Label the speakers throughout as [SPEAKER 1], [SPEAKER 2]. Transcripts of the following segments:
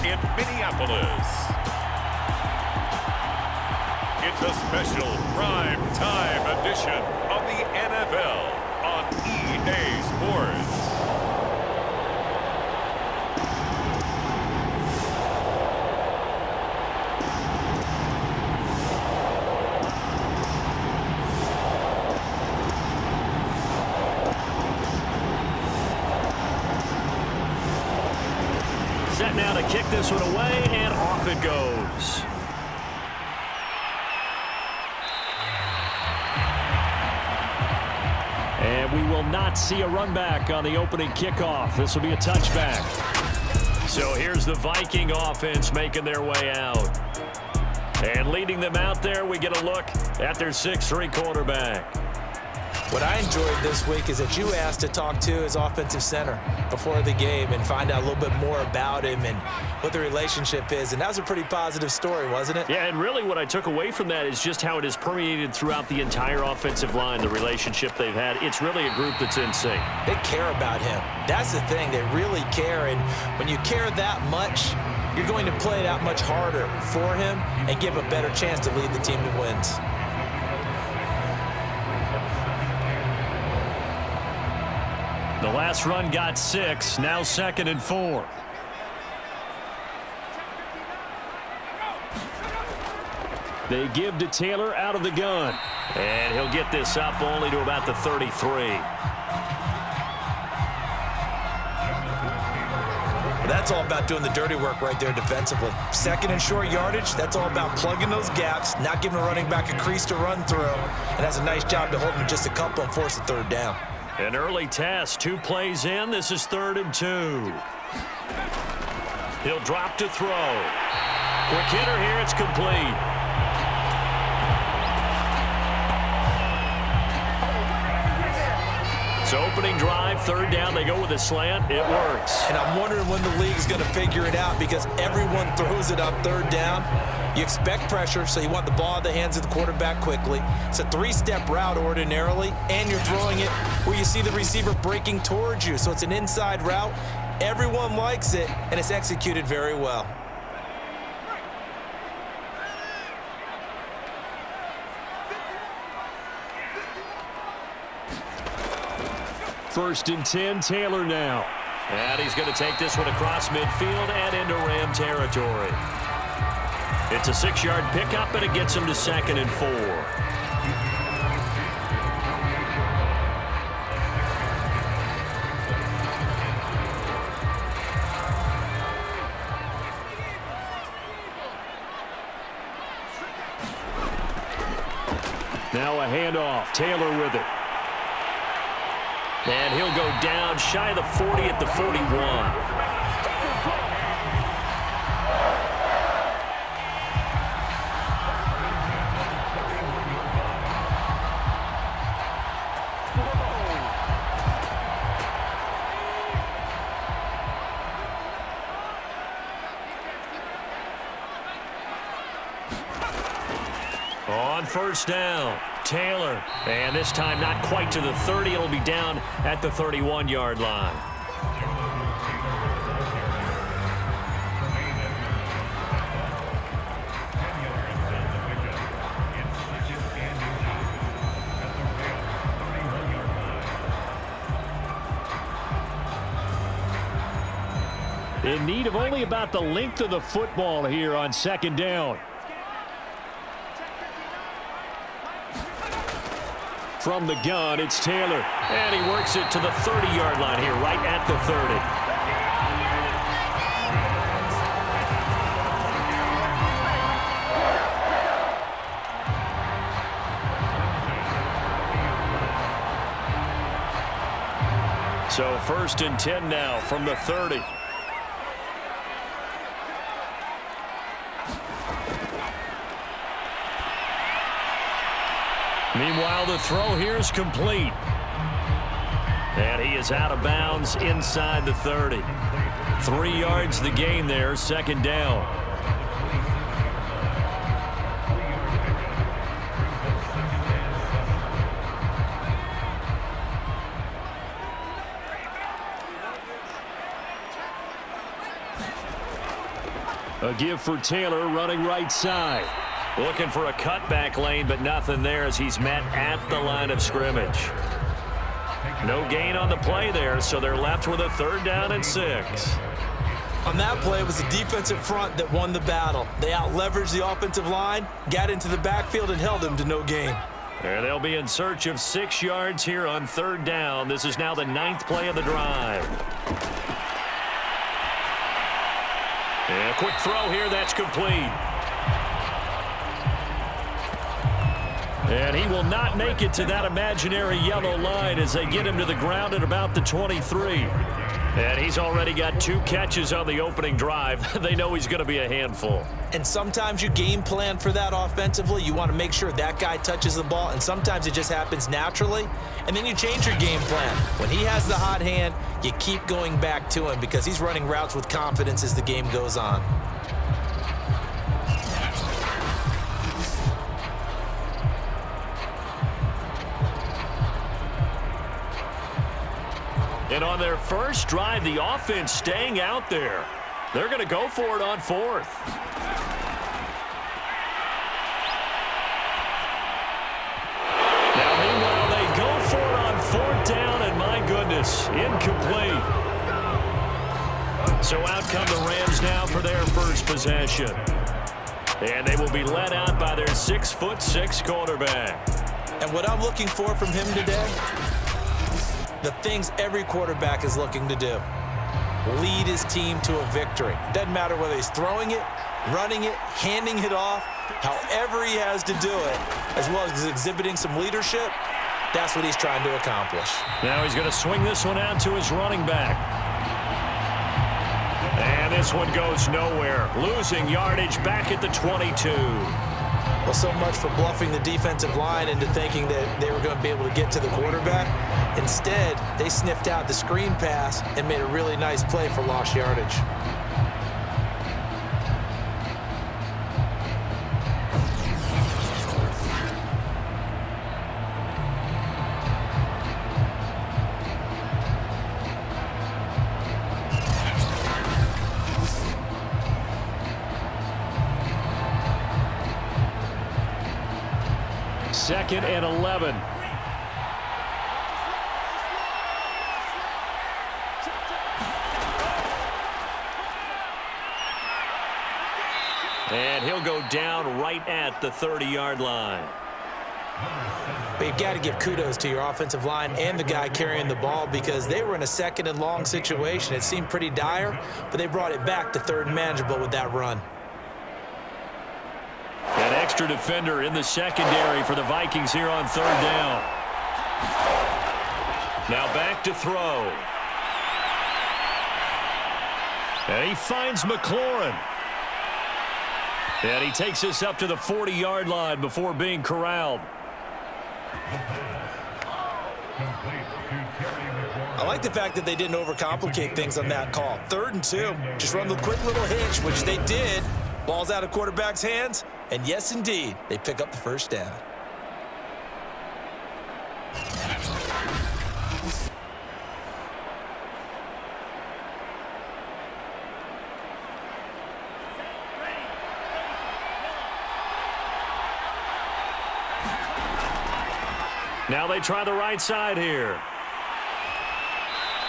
[SPEAKER 1] in Minneapolis. It's a special prime time edition of the NFL on EA Sports.
[SPEAKER 2] Set now to kick this one away, and off it goes. And we will not see a run back on the opening kickoff. This will be a touchback. So here's the Viking offense making their way out. And leading them out there, we get a look at their 6'3" quarterback.
[SPEAKER 3] What I enjoyed this week is that you asked to talk to his offensive center before the game and find out a little bit more about him and what the relationship is. And that was a pretty positive story, wasn't it?
[SPEAKER 2] Yeah, and really what I took away from that is just how it has permeated throughout the entire offensive line, the relationship they've had. It's really a group that's in sync.
[SPEAKER 3] They care about him. That's the thing. They really care. And when you care that much, you're going to play that much harder for him and give a better chance to lead the team to wins.
[SPEAKER 2] The last run got 6, now 2nd and 4. They give to Taylor out of the gun. And he'll get this up only to about the 33.
[SPEAKER 3] That's all about doing the dirty work right there defensively. 2nd and short yardage, that's all about plugging those gaps, not giving a running back a crease to run through, and that's a nice job to hold him just a couple and force a 3rd down.
[SPEAKER 2] An early test, 2 plays in. This is 3rd and 2. He'll drop to throw. Quick hitter here, it's complete. So opening drive, 3rd down, they go with a slant. It works.
[SPEAKER 3] And I'm wondering when the league's going to figure it out because everyone throws it on 3rd down. You expect pressure, so you want the ball in the hands of the quarterback quickly. It's a 3-step route ordinarily, and you're throwing it where you see the receiver breaking towards you. So it's an inside route. Everyone likes it, and it's executed very well.
[SPEAKER 2] First and 10, Taylor now. And he's going to take this one across midfield and into Ram territory. It's a 6-yard pickup, and it gets him to 2nd and 4. Now a handoff. Taylor with it. And he'll go down shy of the 40 at the 41. On 1st down, Taylor. And this time not quite to the 30. It'll be down at the 31-yard line. In need of only about the length of the football here on 2nd down. From the gun, it's Taylor. And he works it to the 30-yard line here, right at the 30. So 1st and 10 now from the 30. Meanwhile, the throw here is complete. And he is out of bounds inside the 30. 3 yards the gain there, 2nd down. A give for Taylor running right side. Looking for a cutback lane, but nothing there as he's met at the line of scrimmage. No gain on the play there, so they're left with a 3rd down and 6.
[SPEAKER 3] On that play, it was the defensive front that won the battle. They out-leveraged the offensive line, got into the backfield, and held them to no gain.
[SPEAKER 2] And they'll be in search of 6 yards here on 3rd down. This is now the 9th play of the drive. And a quick throw here, that's complete. And he will not make it to that imaginary yellow line as they get him to the ground at about the 23. And he's already got 2 catches on the opening drive. They know he's going to be a handful.
[SPEAKER 3] And sometimes you game plan for that offensively. You want to make sure that guy touches the ball, and sometimes it just happens naturally. And then you change your game plan. When he has the hot hand, you keep going back to him because he's running routes with confidence as the game goes on.
[SPEAKER 2] And on their first drive, the offense staying out there. They're going to go for it on 4th. Now, meanwhile, they go for it on 4th down, and my goodness, incomplete. So out come the Rams now for their first possession. And they will be led out by their 6'6" quarterback.
[SPEAKER 3] And what I'm looking for from him today, the things every quarterback is looking to do. Lead his team to a victory. Doesn't matter whether he's throwing it, running it, handing it off, however he has to do it, as well as exhibiting some leadership, that's what he's trying to accomplish.
[SPEAKER 2] Now he's going to swing this one out to his running back. And this one goes nowhere. Losing yardage back at the 22.
[SPEAKER 3] Well, so much for bluffing the defensive line into thinking that they were going to be able to get to the quarterback. Instead, they sniffed out the screen pass and made a really nice play for lost yardage.
[SPEAKER 2] Second and 11. And he'll go down right at the 30-yard line.
[SPEAKER 3] But you've got to give kudos to your offensive line and the guy carrying the ball because they were in a 2nd and long situation. It seemed pretty dire, but they brought it back to 3rd and manageable with that run.
[SPEAKER 2] An extra defender in the secondary for the Vikings here on 3rd down. Now back to throw. And he finds McLaurin. And he takes us up to the 40-yard line before being corralled.
[SPEAKER 3] I like the fact that they didn't overcomplicate things on that call. 3rd and 2. Just run the quick little hitch, which they did. Ball's out of quarterback's hands. And yes, indeed, they pick up the 1st down.
[SPEAKER 2] Now they try the right side here.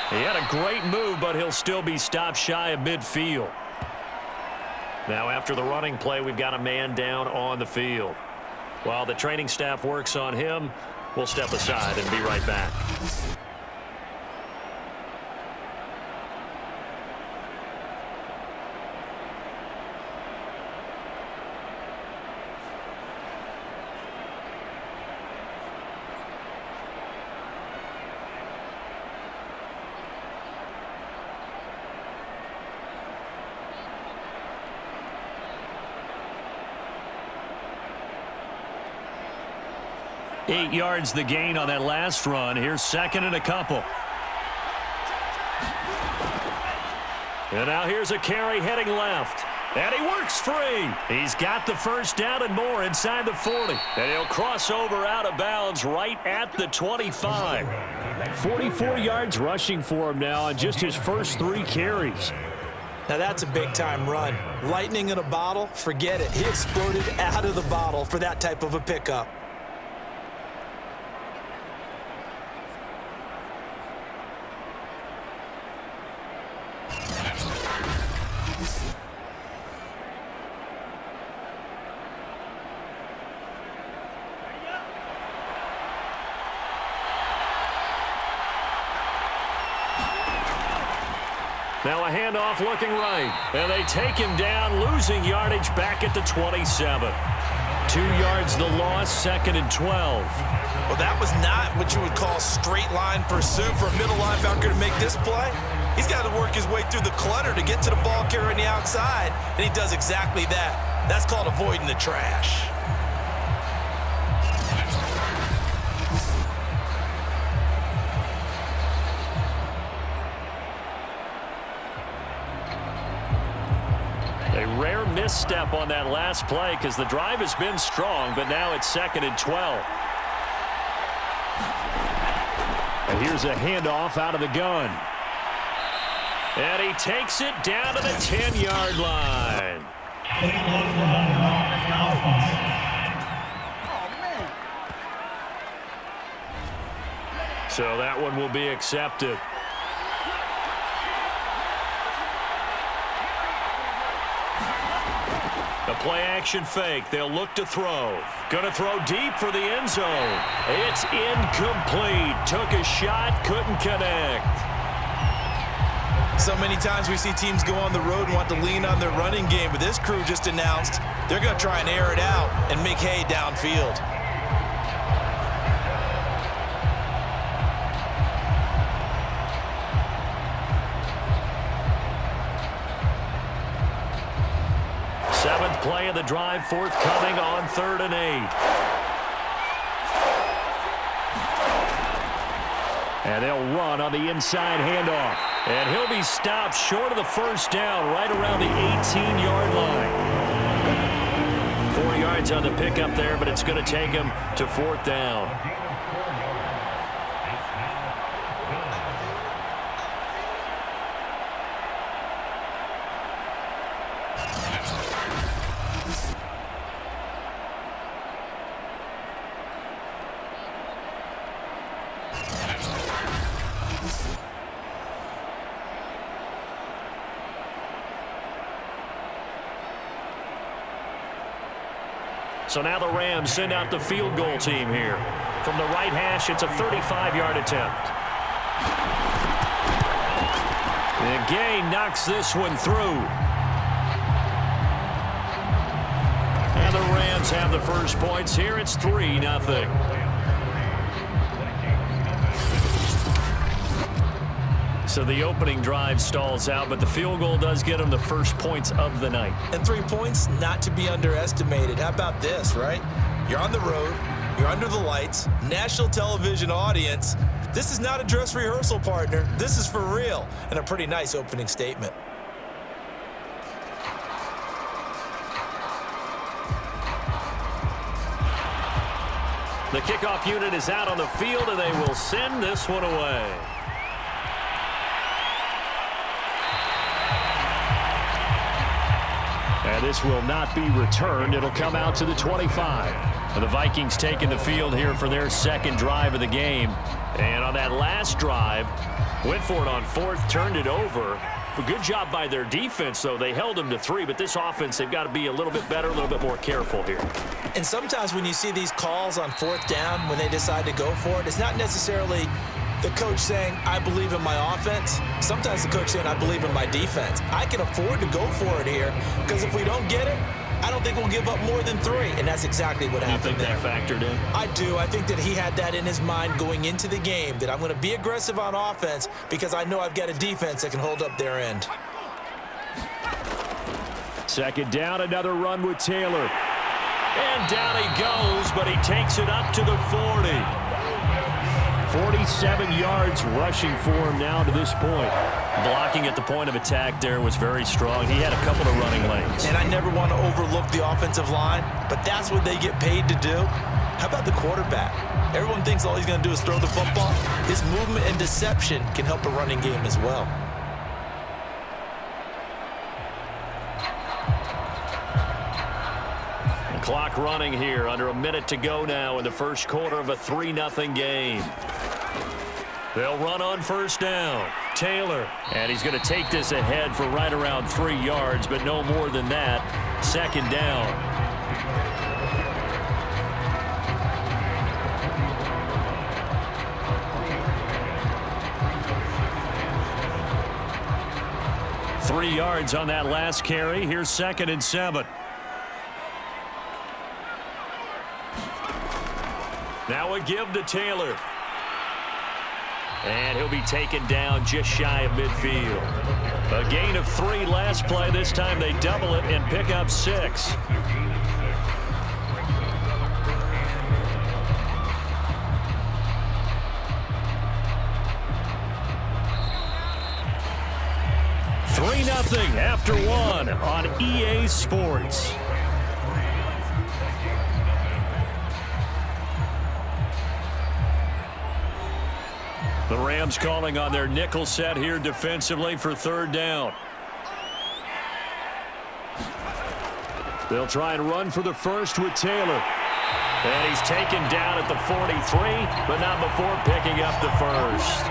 [SPEAKER 2] He had a great move, but he'll still be stopped shy of midfield. Now after the running play, we've got a man down on the field. While the training staff works on him, we'll step aside and be right back. Eight yards the gain on that last run. Here's 2nd and a couple. And now here's a carry heading left. And he works free. He's got the 1st down and more inside the 40. And he'll cross over out of bounds right at the 25. 44 yards rushing for him now on just his first 3 carries.
[SPEAKER 3] Now that's a big-time run. Lightning in a bottle, forget it. He exploded out of the bottle for that type of a pickup.
[SPEAKER 2] Now a handoff looking right. And they take him down, losing yardage back at the 27. 2 yards the loss, 2nd and 12.
[SPEAKER 3] Well, that was not what you would call straight line pursuit for a middle linebacker to make this play. He's got to work his way through the clutter to get to the ball carrier on the outside, and he does exactly that. That's called avoiding the trash.
[SPEAKER 2] A rare misstep on that last play because the drive has been strong, but now it's 2nd and 12. And here's a handoff out of the gun. And he takes it down to the 10-yard line. So that one will be accepted. A play-action fake. They'll look to throw. Going to throw deep for the end zone. It's incomplete. Took a shot, couldn't connect.
[SPEAKER 3] So many times we see teams go on the road and want to lean on their running game, but this crew just announced they're going to try and air it out and make hay downfield.
[SPEAKER 2] Seventh play of the drive, forthcoming on 3rd and 8. And they'll run on the inside handoff. And he'll be stopped short of the first down, right around the 18-yard line. 4 yards on the pickup there, but it's going to take him to 4th down. So now the Rams send out the field goal team here. From the right hash, it's a 35-yard attempt. And Gay knocks this one through. And the Rams have the first points here. It's 3-0. So the opening drive stalls out, but the field goal does get them the first points of the night.
[SPEAKER 3] And 3 points, not to be underestimated. How about this, right? You're on the road. You're under the lights. National television audience. This is not a dress rehearsal, partner. This is for real. And a pretty nice opening statement.
[SPEAKER 2] The kickoff unit is out on the field, and they will send this one away. And this will not be returned. It'll come out to the 25. And the Vikings taking the field here for their second drive of the game. And on that last drive, went for it on 4th, turned it over. A good job by their defense, though. They held them to 3, but this offense, they've got to be a little bit better, a little bit more careful here.
[SPEAKER 3] And sometimes when you see these calls on 4th down, when they decide to go for it, it's not necessarily the coach saying, I believe in my offense. Sometimes the coach saying, I believe in my defense. I can afford to go for it here because if we don't get it, I don't think we'll give up more than 3. And that's exactly what happened there.
[SPEAKER 2] You think that factored in?
[SPEAKER 3] I do. I think that he had that in his mind going into the game, that I'm going to be aggressive on offense because I know I've got a defense that can hold up their end.
[SPEAKER 2] Second down, another run with Taylor. And down he goes, but he takes it up to the 40. 47 yards rushing for him now to this point. Blocking at the point of attack there was very strong. He had a couple of running lanes.
[SPEAKER 3] And I never want to overlook the offensive line, but that's what they get paid to do. How about the quarterback? Everyone thinks all he's going to do is throw the football. His movement and deception can help a running game as well.
[SPEAKER 2] Clock running here, under a minute to go now in the first quarter of a 3-0 game. They'll run on first down. Taylor, and he's going to take this ahead for right around 3 yards, but no more than that. Second down. Three yards on that last carry. Here's 2nd and 7. Now a give to Taylor. And he'll be taken down just shy of midfield. A gain of 3 last play. This time they double it and pick up 6. After 1 on EA Sports. The Rams calling on their nickel set here defensively for 3rd down. They'll try and run for the first with Taylor. And he's taken down at the 43, but not before picking up the first.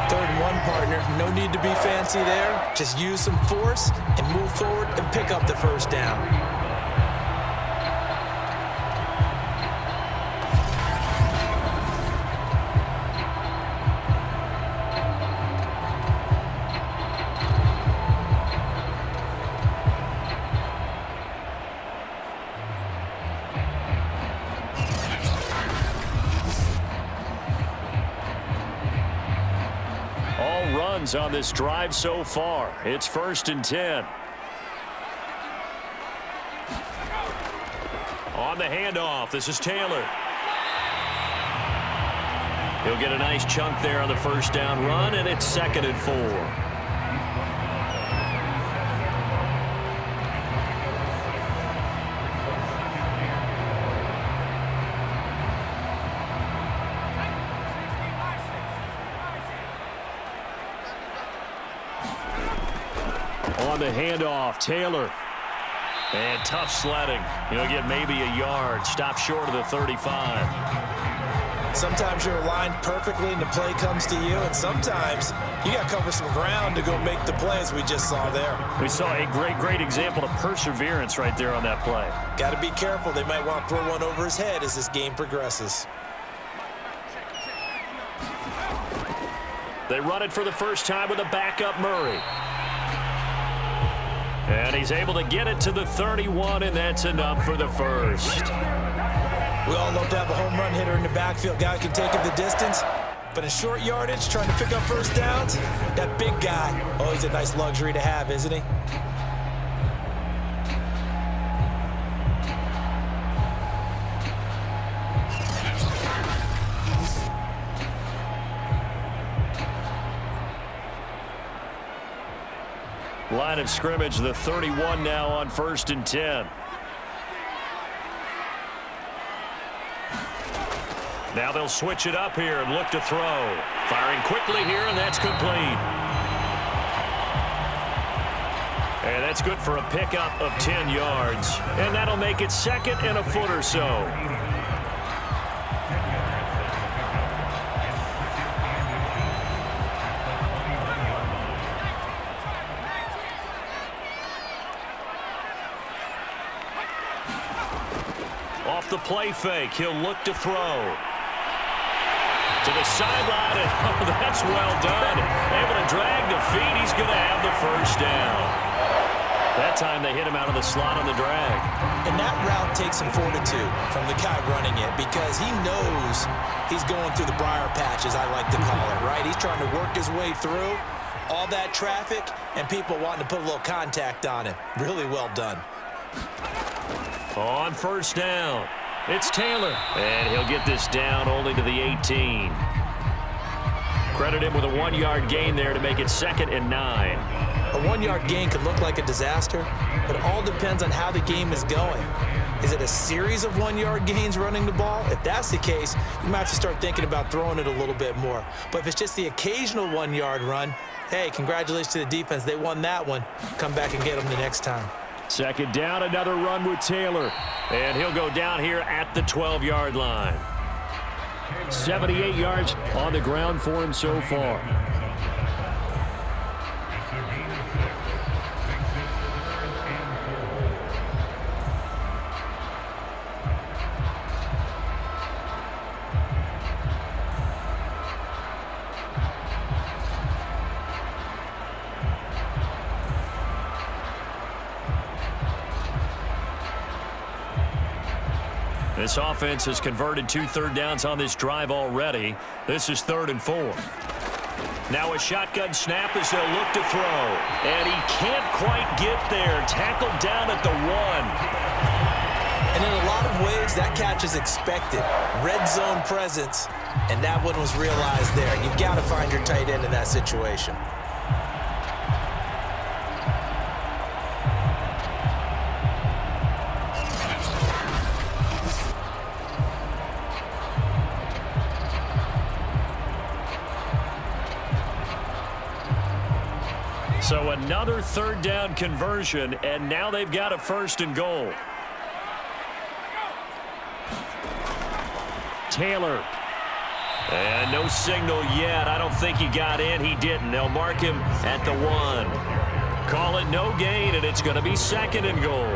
[SPEAKER 3] 3rd and 1, partner. No need to be fancy there. Just use some force and move forward and pick up the first down.
[SPEAKER 2] On this drive so far. It's 1st and 10. On the handoff, this is Taylor. He'll get a nice chunk there on the first down run, and it's 2nd and 4. On the handoff, Taylor. And tough sledding. He'll get maybe a yard. Stop short of the 35.
[SPEAKER 3] Sometimes you're aligned perfectly and the play comes to you, and sometimes you got to cover some ground to go make the play, as we just saw there.
[SPEAKER 2] We saw a great example of perseverance right there on that play.
[SPEAKER 3] Got to be careful. They might want to throw one over his head as this game progresses.
[SPEAKER 2] They run it for the first time with a backup Murray. And he's able to get it to the 31, and that's enough for the first.
[SPEAKER 3] We all love to have a home run hitter in the backfield. Guy can take it the distance. But in short yardage, trying to pick up first downs, that big guy, oh, he's a nice luxury to have, isn't he?
[SPEAKER 2] Line of scrimmage, the 31 now on 1st and 10. Now they'll switch it up here and look to throw. Firing quickly here, and that's complete. And that's good for a pickup of 10 yards. And that'll make it 2nd and a foot or so. Off the play fake, he'll look to throw. To the sideline, and oh, that's well done. Able to drag the feet. He's going to have the first down. That time they hit him out of the slot on the drag.
[SPEAKER 3] And that route takes some fortitude from the guy running it, because he knows he's going through the briar patch, as I like to call it, right? He's trying to work his way through all that traffic and people wanting to put a little contact on him. Really well done.
[SPEAKER 2] On first down, it's Taylor. And he'll get this down only to the 18. Credit him with a 1-yard gain there to make it 2nd and 9.
[SPEAKER 3] A 1-yard gain could look like a disaster, but it all depends on how the game is going. Is it a series of 1-yard gains running the ball? If that's the case, you might have to start thinking about throwing it a little bit more. But if it's just the occasional 1-yard run, hey, congratulations to the defense. They won that one. Come back and get them the next time.
[SPEAKER 2] Second down, another run with Taylor. And he'll go down here at the 12-yard line. 78 yards on the ground for him so far. This offense has converted 2 third downs on this drive already. This is 3rd and 4. Now a shotgun snap as they'll look to throw. And he can't quite get there. Tackled down at the 1.
[SPEAKER 3] And in a lot of ways, that catch is expected. Red zone presence, and that one was realized there. You've got to find your tight end in that situation.
[SPEAKER 2] So another 3rd down conversion, and now they've got a 1st and goal. Taylor. And no signal yet. I don't think he got in. He didn't. They'll mark him at the 1. Call it no gain, and it's going to be 2nd and goal.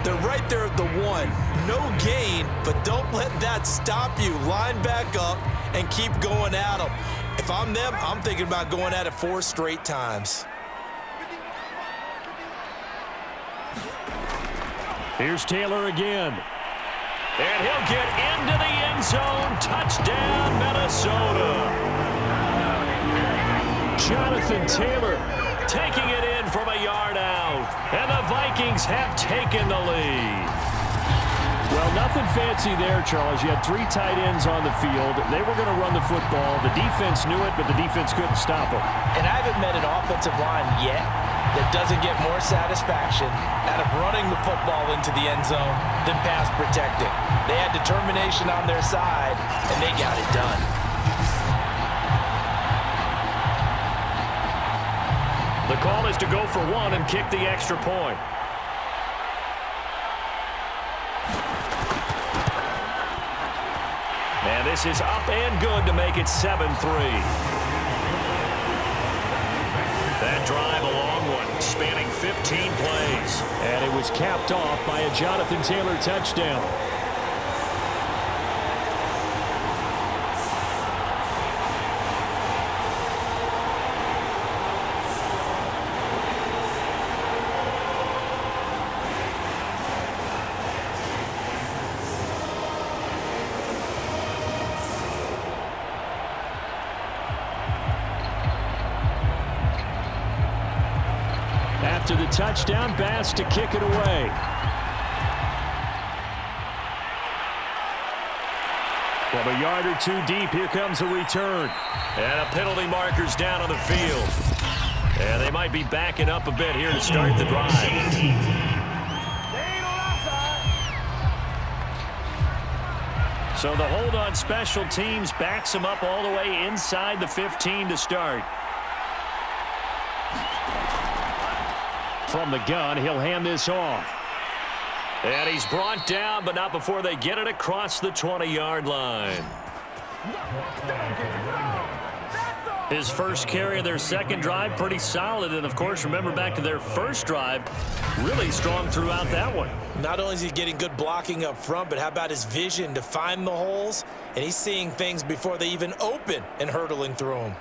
[SPEAKER 3] They're right there at the 1. No gain, but don't let that stop you. Line back up and keep going at them. If I'm them, I'm thinking about going at it 4 straight times.
[SPEAKER 2] Here's Taylor again. And he'll get into the end zone. Touchdown, Minnesota. Jonathan Taylor taking it in from a yard out. And the Vikings have taken the lead. Well, nothing fancy there, Charles. You had 3 tight ends on the field. They were going to run the football. The defense knew it, but the defense couldn't stop them.
[SPEAKER 3] And I haven't met an offensive line yet that doesn't get more satisfaction out of running the football into the end zone than pass protecting. They had determination on their side, and they got it done.
[SPEAKER 2] The call is to go for 1 and kick the extra point. And this is up and good to make it 7-3. That drive, a long one, spanning 15 plays. And it was capped off by a Jonathan Taylor touchdown. After the touchdown, Bass to kick it away. From a yard or 2 deep, here comes a return. And a penalty marker's down on the field. And they might be backing up a bit here to start the drive. So the hold on special teams backs them up all the way inside the 15 to start. From the gun, he'll hand this off. And he's brought down, but not before they get it across the 20-yard line. His first carry of their second drive, pretty solid. And, of course, remember back to their first drive, really strong throughout that one.
[SPEAKER 3] Not only is he getting good blocking up front, but how about his vision to find the holes? And he's seeing things before they even open and hurtling through them.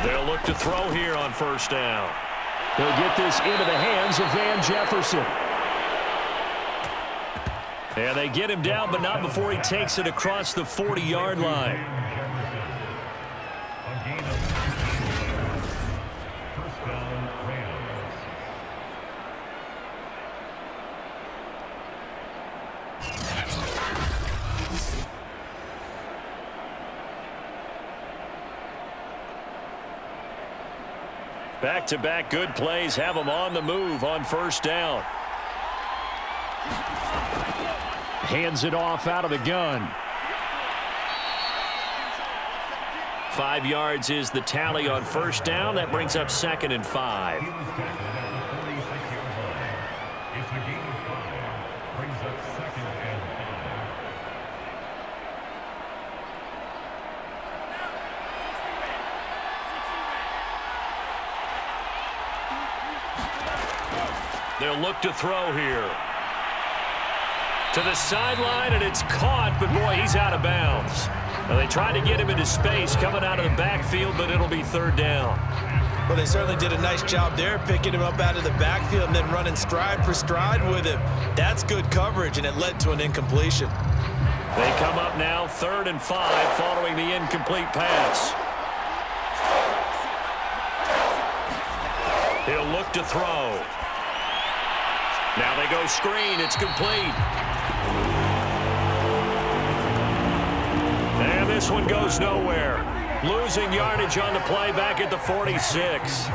[SPEAKER 2] They'll look to throw here on first down. They'll get this into the hands of Van Jefferson. And they get him down, but not before he takes it across the 40-yard line. Back-to-back good plays have them on the move on first down. Hands it off out of the gun. 5 yards is the tally on first down. That brings up 2nd and 5. They'll look to throw here. To the sideline, and it's caught, but boy, he's out of bounds. Now, they tried to get him into space coming out of the backfield, but it'll be 3rd down.
[SPEAKER 3] Well, they certainly did a nice job there, picking him up out of the backfield and then running stride for stride with him. That's good coverage, and it led to an incompletion.
[SPEAKER 2] They come up now 3rd and 5 following the incomplete pass. He'll look to throw. Now they go screen. It's complete. And this one goes nowhere. Losing yardage on the play back at the 46.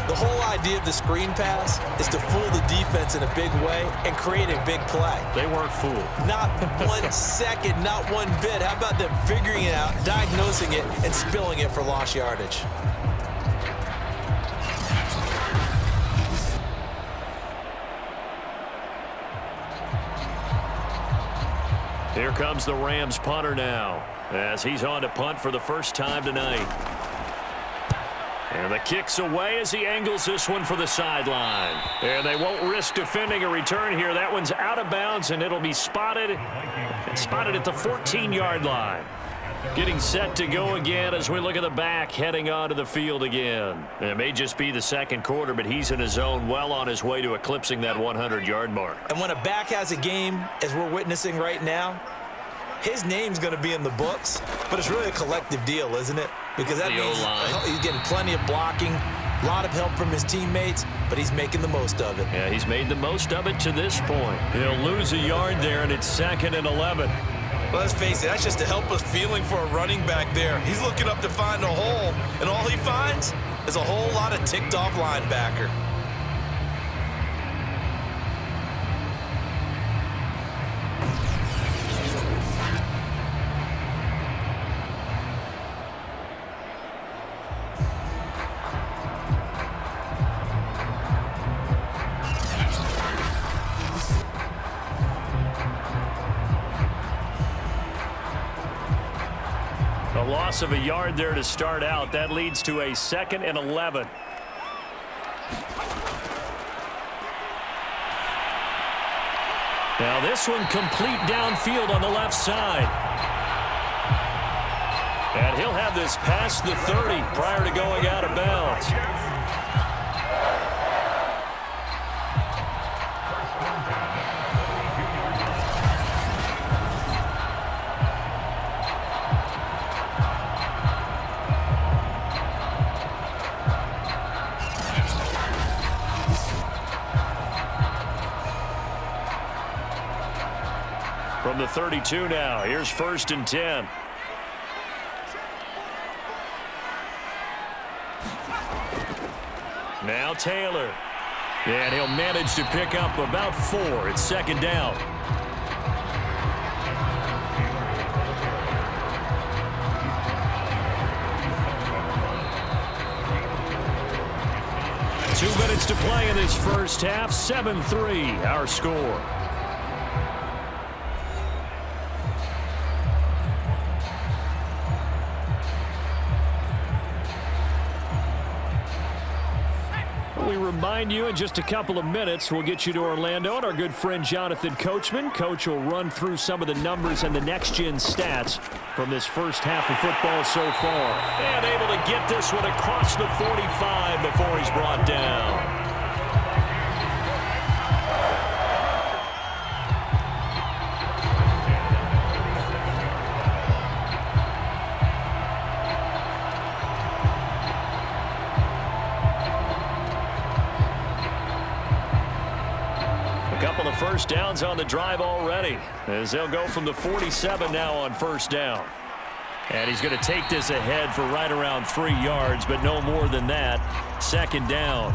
[SPEAKER 3] The whole idea of the screen pass is to fool the defense in a big way and create a big play.
[SPEAKER 2] They weren't fooled.
[SPEAKER 3] Not 1 second, not one bit. How about them figuring it out, diagnosing it, and spilling it for lost yardage?
[SPEAKER 2] Here comes the Rams punter now, as he's on to punt for the first time tonight. And the kick's away as he angles this one for the sideline. And they won't risk defending a return here. That one's out of bounds, and it'll be spotted at the 14-yard line. Getting set to go again as we look at the back heading onto the field again. It may just be the second quarter, but he's in his zone, well on his way to eclipsing that 100-yard mark.
[SPEAKER 3] And when a back has a game, as we're witnessing right now, his name's going to be in the books, but it's really a collective deal, isn't it? Because that means he's getting plenty of blocking, a lot of help from his teammates, but he's making the most of it.
[SPEAKER 2] Yeah, he's made the most of it to this point. He'll lose a yard there, and it's 2nd and 11.
[SPEAKER 3] Well, let's face it, that's just a helpless feeling for a running back there. He's looking up to find a hole, and all he finds is a whole lot of ticked-off linebacker.
[SPEAKER 2] Loss of a yard there to start out. That leads to a 2nd and 11. Now this one complete downfield on the left side. And he'll have this past the 30 prior to going out of bounds. From the 32 now, here's 1st and 10. Now Taylor. And he'll manage to pick up about 4. It's 2nd down. Two minutes to play in this first half. 7-3, our score. Remind you in just a couple of minutes we'll get you to Orlando and our good friend Jonathan Coachman. Coach will run through some of the numbers and the next-gen stats from this first half of football so far. And able to get this one across the 45 before he's brought down. First downs on the drive already, as they'll go from the 47 now on first down. And he's going to take this ahead for right around 3 yards, but no more than that. 2nd down.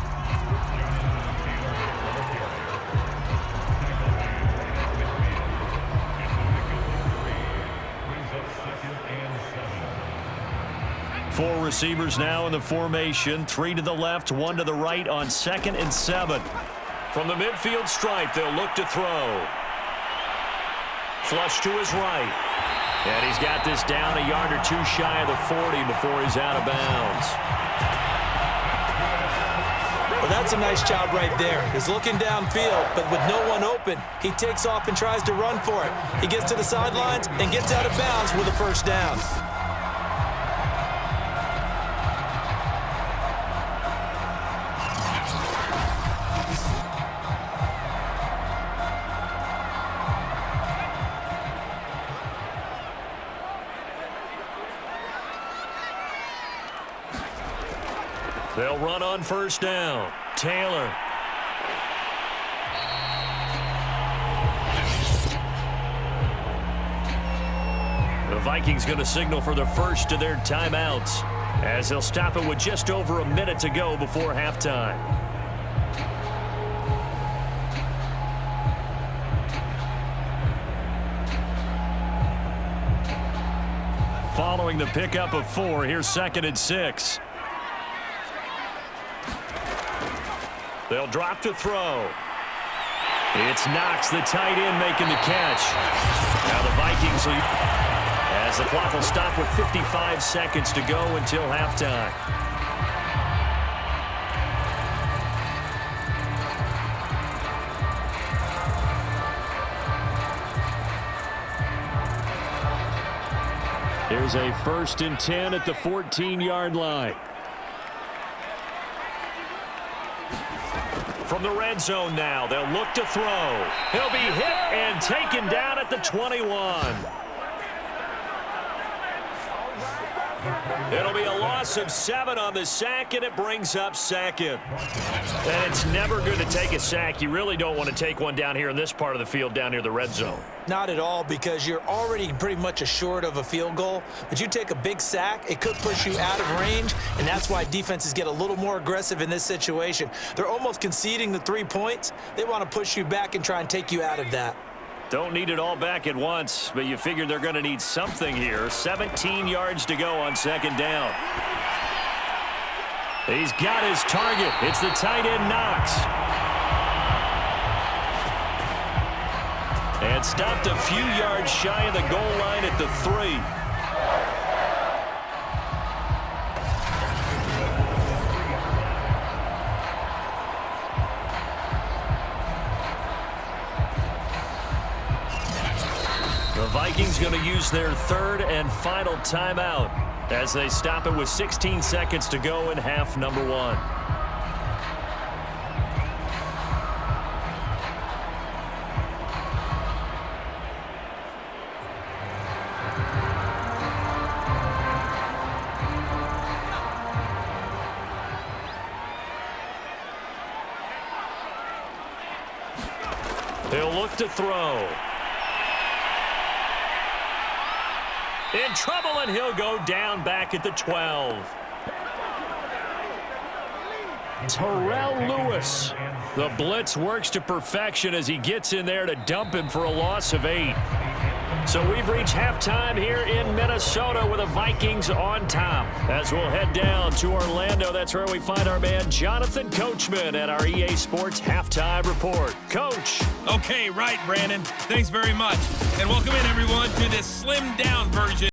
[SPEAKER 2] 4 receivers now in the formation. 3 to the left, 1 to the right on 2nd and 7. From the midfield stripe, they'll look to throw. Flush to his right. And he's got this down a yard or 2 shy of the 40 before he's out of bounds.
[SPEAKER 3] Well, that's a nice job right there. He's looking downfield, but with no one open, he takes off and tries to run for it. He gets to the sidelines and gets out of bounds with a first down.
[SPEAKER 2] They'll run on first down. Taylor. The Vikings going to signal for the first of their timeouts as they'll stop it with just over a minute to go before halftime. Following the pickup of 4, here's 2nd and 6. They'll drop to throw. It's Knox, the tight end, making the catch. Now the Vikings lead as the clock will stop with 55 seconds to go until halftime. Here's a 1st and 10 at the 14-yard line. From the red zone now, they'll look to throw. He'll be hit and taken down at the 21. It'll be a loss of 7 on the sack, and it brings up 2nd. And it's never good to take a sack. You really don't want to take one down here in this part of the field down near the red zone.
[SPEAKER 3] Not at all, because you're already pretty much assured of a field goal. But you take a big sack, it could push you out of range, and that's why defenses get a little more aggressive in this situation. They're almost conceding the 3 points. They want to push you back and try and take you out of that.
[SPEAKER 2] Don't need it all back at once, but you figure they're going to need something here. 17 yards to go on 2nd down. He's got his target. It's the tight end, Knox. And stopped a few yards shy of the goal line at the 3. The Vikings going to use their 3rd and final timeout as they stop it with 16 seconds to go in half number 1. He'll look to throw. In trouble, and he'll go down back at the 12. Terrell Lewis. The blitz works to perfection as he gets in there to dump him for a loss of 8. So we've reached halftime here in Minnesota with the Vikings on top. As we'll head down to Orlando, that's where we find our man Jonathan Coachman at our EA Sports Halftime Report. Coach.
[SPEAKER 4] Okay, right, Brandon. Thanks very much. And welcome in, everyone, to this slimmed-down version